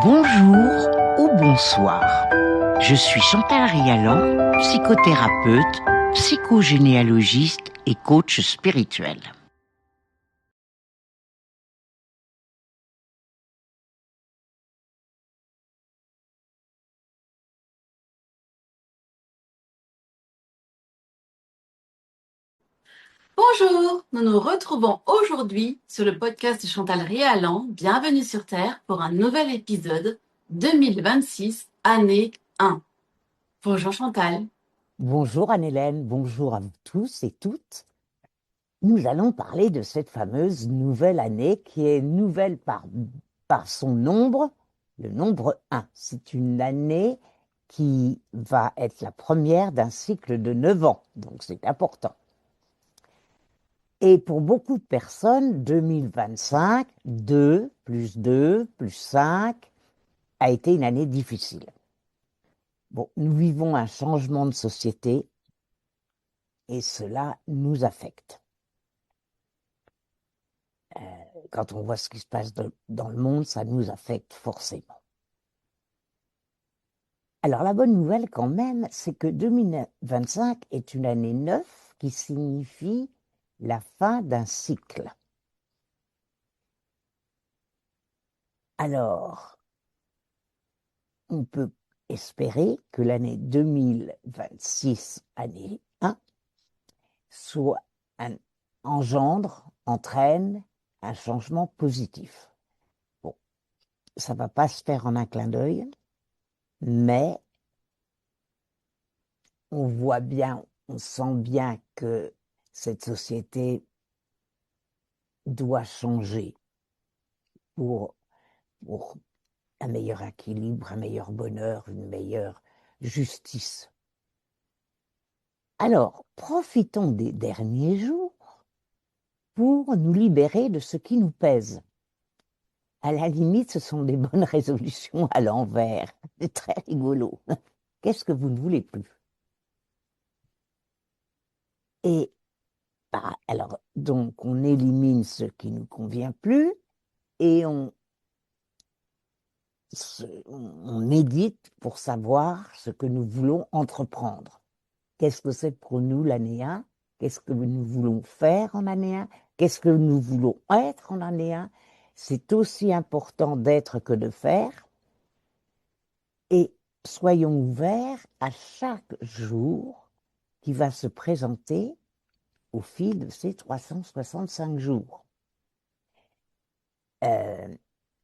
Bonjour ou bonsoir. Je suis Chantal Rialan, psychothérapeute, psychogénéalogiste et coach spirituel. Bonjour, nous nous retrouvons aujourd'hui sur le podcast de Chantal Rialan, Bienvenue sur Terre pour un nouvel épisode 2026, année 1. Bonjour Chantal. Bonjour Anne-Hélène, bonjour à vous tous et toutes. Nous allons parler de cette fameuse nouvelle année qui est nouvelle par son nombre, le nombre 1. C'est une année qui va être la première d'un cycle de 9 ans, donc c'est important. Et pour beaucoup de personnes, 2025, 2 plus 5, a été une année difficile. Bon, nous vivons un changement de société et cela nous affecte. Quand on voit ce qui se passe dans le monde, ça nous affecte forcément. Alors la bonne nouvelle quand même, c'est que 2025 est une année 9 qui signifie la fin d'un cycle. Alors, on peut espérer que l'année 2026, année 1, entraîne un changement positif. Bon, ça ne va pas se faire en un clin d'œil, mais on voit bien, on sent bien que cette société doit changer pour un meilleur équilibre, un meilleur bonheur, une meilleure justice. Alors, profitons des derniers jours pour nous libérer de ce qui nous pèse. À la limite, ce sont des bonnes résolutions à l'envers. C'est très rigolo. Qu'est-ce que vous ne voulez plus? Et alors, donc, on élimine ce qui ne nous convient plus et on médite pour savoir ce que nous voulons entreprendre. Qu'est-ce que c'est pour nous l'année 1? Qu'est-ce que nous voulons faire en année 1? Qu'est-ce que nous voulons être en année 1? C'est aussi important d'être que de faire. Et soyons ouverts à chaque jour qui va se présenter au fil de ces 365 jours.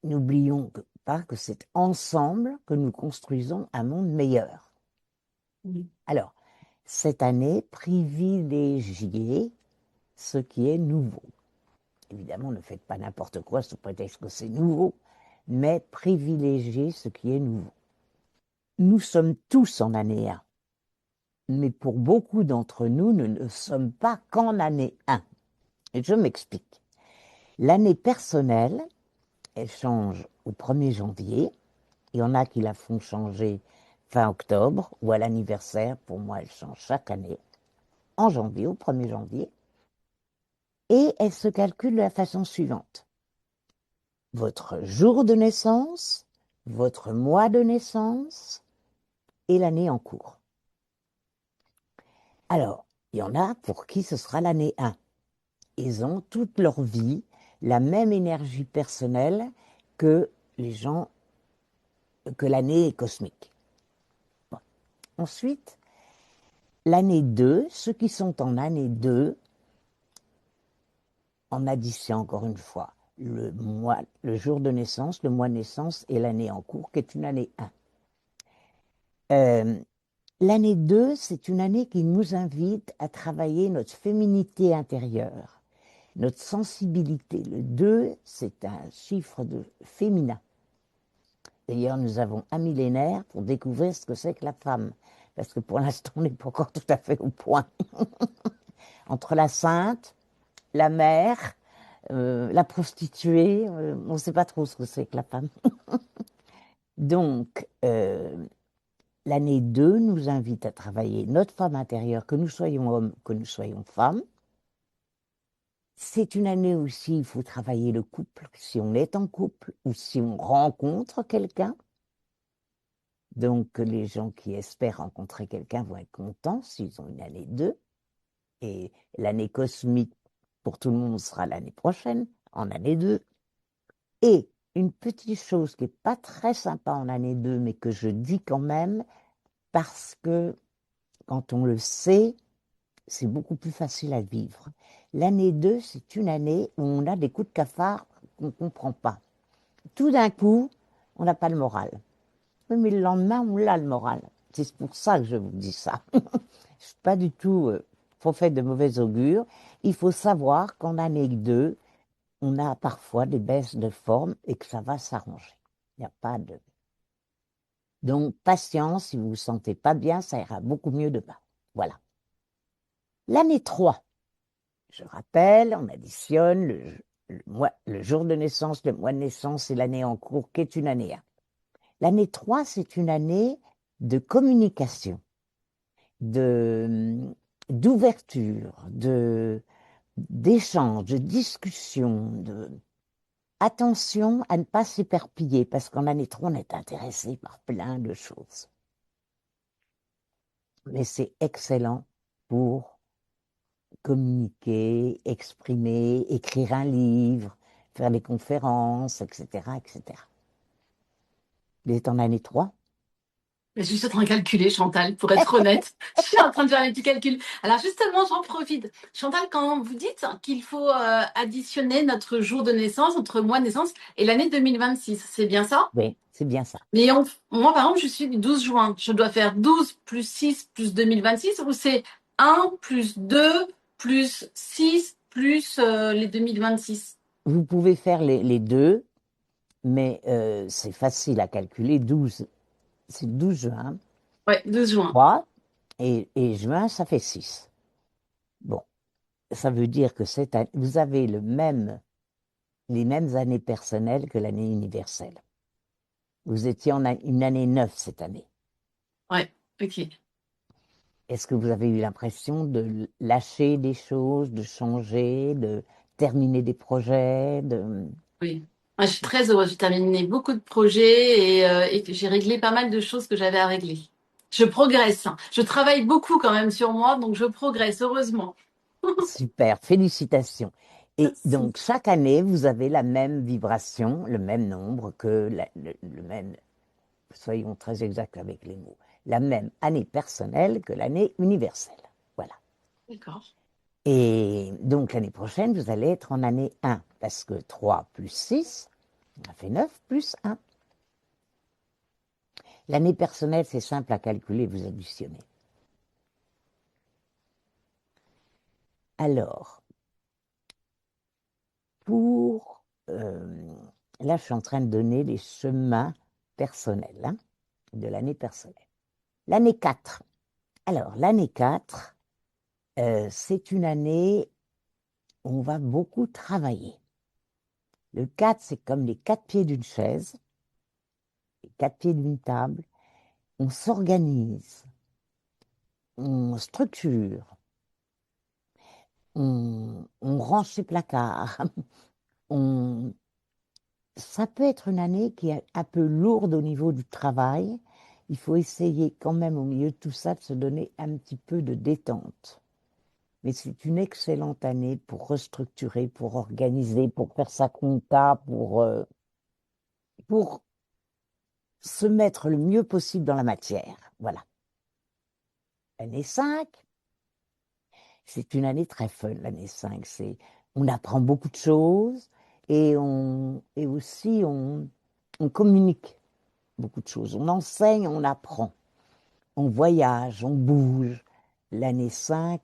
N'oublions pas que c'est ensemble que nous construisons un monde meilleur. Oui. Alors, cette année, privilégiez ce qui est nouveau. Évidemment, ne faites pas n'importe quoi sous prétexte que c'est nouveau, mais privilégiez ce qui est nouveau. Nous sommes tous en année 1, mais pour beaucoup d'entre nous, nous ne sommes pas qu'en année 1. Et je m'explique. L'année personnelle, elle change au 1er janvier. Il y en a qui la font changer fin octobre ou à l'anniversaire. Pour moi, elle change chaque année, en janvier, au 1er janvier. Et elle se calcule de la façon suivante. Votre jour de naissance, votre mois de naissance et l'année en cours. Alors, il y en a pour qui ce sera l'année 1. Ils ont toute leur vie la même énergie personnelle que les gens, que l'année cosmique. Bon. Ensuite, l'année 2, ceux qui sont en année 2, en addition encore une fois, le jour de naissance, le mois de naissance et l'année en cours, qui est une année 1. L'année 2, c'est une année qui nous invite à travailler notre féminité intérieure, notre sensibilité. Le 2, c'est un chiffre de féminin. D'ailleurs, nous avons un millénaire pour découvrir ce que c'est que la femme, parce que pour l'instant, on n'est pas encore tout à fait au point. Entre la sainte, la mère, la prostituée, on ne sait pas trop ce que c'est que la femme. Donc, l'année 2 nous invite à travailler notre femme intérieure, que nous soyons hommes, que nous soyons femmes. C'est une année aussi, il faut travailler le couple, si on est en couple ou si on rencontre quelqu'un. Donc, les gens qui espèrent rencontrer quelqu'un vont être contents s'ils ont une année 2. Et l'année cosmique pour tout le monde sera l'année prochaine, en année 2. Et une petite chose qui n'est pas très sympa en année 2, mais que je dis quand même, parce que quand on le sait, c'est beaucoup plus facile à vivre. L'année 2, c'est une année où on a des coups de cafard qu'on ne comprend pas. Tout d'un coup, on n'a pas le moral. Oui, mais le lendemain, on l'a le moral. C'est pour ça que je vous dis ça. Je ne suis pas du tout prophète de mauvais augure. Il faut savoir qu'en année 2, on a parfois des baisses de forme et que ça va s'arranger. Il n'y a pas de... Donc, patience, si vous ne vous sentez pas bien, ça ira beaucoup mieux demain. Voilà. L'année 3, je rappelle, on additionne le jour de naissance, le mois de naissance et l'année en cours, qui est une année 1. L'année 3, c'est une année de communication, d'ouverture, d'échange, de discussion, attention à ne pas s'éparpiller, parce qu'en année 3, on est intéressé par plein de choses. Mais c'est excellent pour communiquer, exprimer, écrire un livre, faire des conférences, etc., etc. Vous êtes en année 3? Je suis juste en train de calculer, Chantal, pour être honnête. Je suis en train de faire les petits calculs. Alors justement, j'en profite. Chantal, quand vous dites qu'il faut additionner notre jour de naissance, notre mois de naissance et l'année 2026, c'est bien ça? Oui, c'est bien ça. Mais moi, par exemple, je suis du 12 juin. Je dois faire 12 plus 6 plus 2026 ou c'est 1 plus 2 plus 6 plus les 2026? Vous pouvez faire les deux, mais c'est facile à calculer. 12, c'est 12 juin, Ouais, 12 juin. 3, et juin, ça fait 6. Bon, ça veut dire que vous avez les mêmes années personnelles que l'année universelle. Vous étiez en une année 9 cette année. Ouais, ok. Est-ce que vous avez eu l'impression de lâcher des choses, de changer, de terminer des projets, Oui. Moi, je suis très heureuse. J'ai terminé beaucoup de projets et j'ai réglé pas mal de choses que j'avais à régler. Je progresse, hein. Je travaille beaucoup quand même sur moi, donc je progresse, heureusement. Super, félicitations. Et Merci. donc, chaque année, vous avez la même vibration, le même nombre que le même, soyons très exacts avec les mots, la même année personnelle que l'année universelle. Voilà. D'accord. Et donc, l'année prochaine, vous allez être en année 1, parce que 3 plus 6, ça fait 9 plus 1. L'année personnelle, c'est simple à calculer, vous additionnez. Alors, là, je suis en train de donner les chemins personnels, hein, de l'année personnelle. L'année 4. Alors, l'année 4, c'est une année où on va beaucoup travailler. Le 4, c'est comme les 4 pieds d'une chaise, les 4 pieds d'une table. On s'organise, on structure, on range ses placards. Ça peut être une année qui est un peu lourde au niveau du travail. Il faut essayer quand même au milieu de tout ça de se donner un petit peu de détente. Mais c'est une excellente année pour restructurer, pour organiser, pour faire sa compta, pour se mettre le mieux possible dans la matière. Voilà. L'année 5, c'est une année très fun, l'année 5. On apprend beaucoup de choses et aussi on communique beaucoup de choses. On enseigne, on apprend, on voyage, on bouge. L'année 5,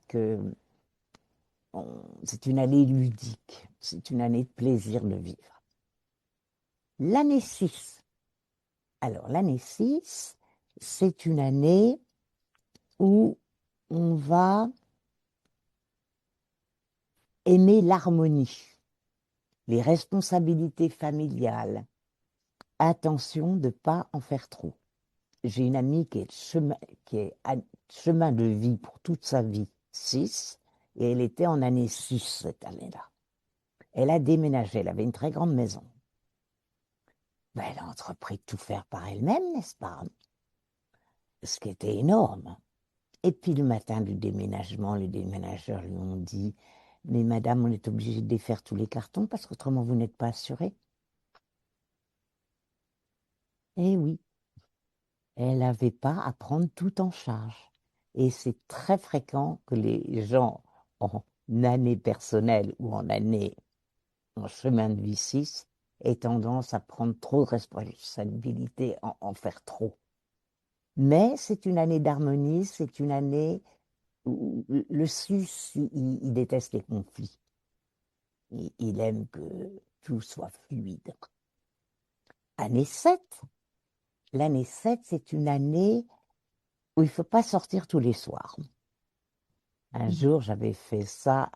c'est une année ludique, c'est une année de plaisir de vivre. L'année 6. Alors, l'année 6, c'est une année où on va aimer l'harmonie, les responsabilités familiales. Attention de ne pas en faire trop. J'ai une amie qui est à chemin de vie pour toute sa vie, 6, et elle était en année 6 cette année-là. Elle a déménagé, elle avait une très grande maison. Ben, elle a entrepris de tout faire par elle-même, n'est-ce pas? Ce qui était énorme. Et puis le matin du déménagement, les déménageurs lui ont dit « Mais madame, on est obligé de défaire tous les cartons parce qu'autrement vous n'êtes pas assurée. » Eh oui, elle n'avait pas à prendre tout en charge. Et c'est très fréquent que les gens en année personnelle ou en chemin de vie 6 aient tendance à prendre trop de responsabilités, en faire trop. Mais c'est une année d'harmonie, c'est une année où le sus, il déteste les conflits. Il aime que tout soit fluide. Année 7. L'année 7, c'est une année où il ne faut pas sortir tous les soirs. Un jour, j'avais fait ça,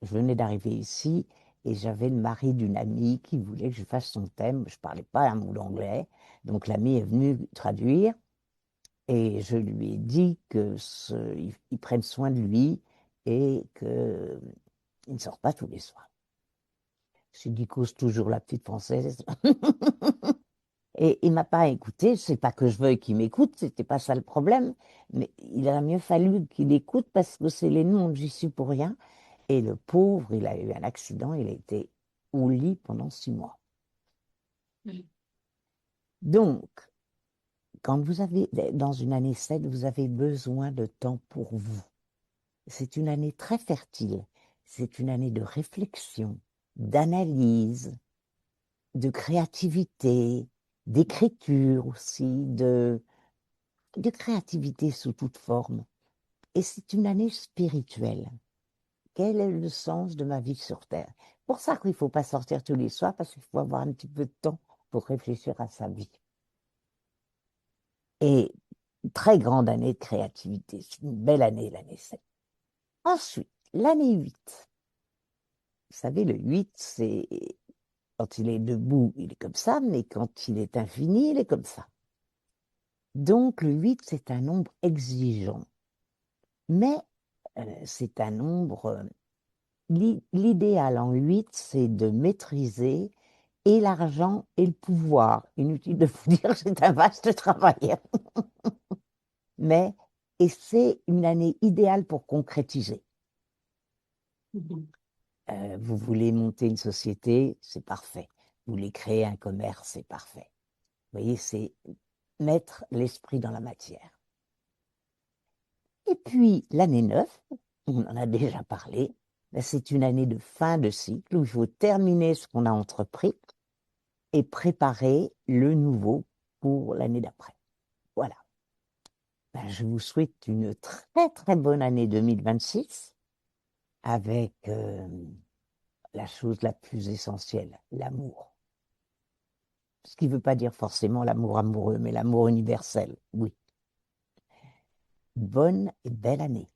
je venais d'arriver ici, et j'avais le mari d'une amie qui voulait que je fasse son thème. Je ne parlais pas un mot d'anglais, donc l'amie est venue traduire, et je lui ai dit qu'il prenne soin de lui et qu'il ne sort pas tous les soirs. Je lui ai dit, cause toujours la petite française. Et il ne m'a pas écouté, c'est pas que je veuille qu'il m'écoute, c'était pas ça le problème, mais il aurait mieux fallu qu'il écoute parce que c'est les noms, j'y suis pour rien. Et le pauvre, il a eu un accident, il a été au lit pendant 6 mois. Oui. Donc, quand vous avez, dans une année 7, vous avez besoin de temps pour vous. C'est une année très fertile, c'est une année de réflexion, d'analyse, de créativité, d'écriture aussi, de créativité sous toute forme. Et c'est une année spirituelle. Quel est le sens de ma vie sur Terre? Pour ça qu'il ne faut pas sortir tous les soirs, parce qu'il faut avoir un petit peu de temps pour réfléchir à sa vie. Et très grande année de créativité. C'est une belle année, l'année 7. Ensuite, l'année 8. Vous savez, le 8, c'est quand il est debout, il est comme ça, mais quand il est infini, il est comme ça. Donc, le 8, c'est un nombre exigeant. Mais c'est un nombre... L'idéal en 8, c'est de maîtriser et l'argent et le pouvoir. Inutile de vous dire, c'est un vaste travail. Mais, et c'est une année idéale pour concrétiser. Vous voulez monter une société, c'est parfait. Vous voulez créer un commerce, c'est parfait. Vous voyez, c'est mettre l'esprit dans la matière. Et puis, l'année 9, on en a déjà parlé, c'est une année de fin de cycle où il faut terminer ce qu'on a entrepris et préparer le nouveau pour l'année d'après. Voilà. Je vous souhaite une très très bonne année 2026 avec la chose la plus essentielle, l'amour. Ce qui ne veut pas dire forcément l'amour amoureux, mais l'amour universel, oui. Bonne et belle année.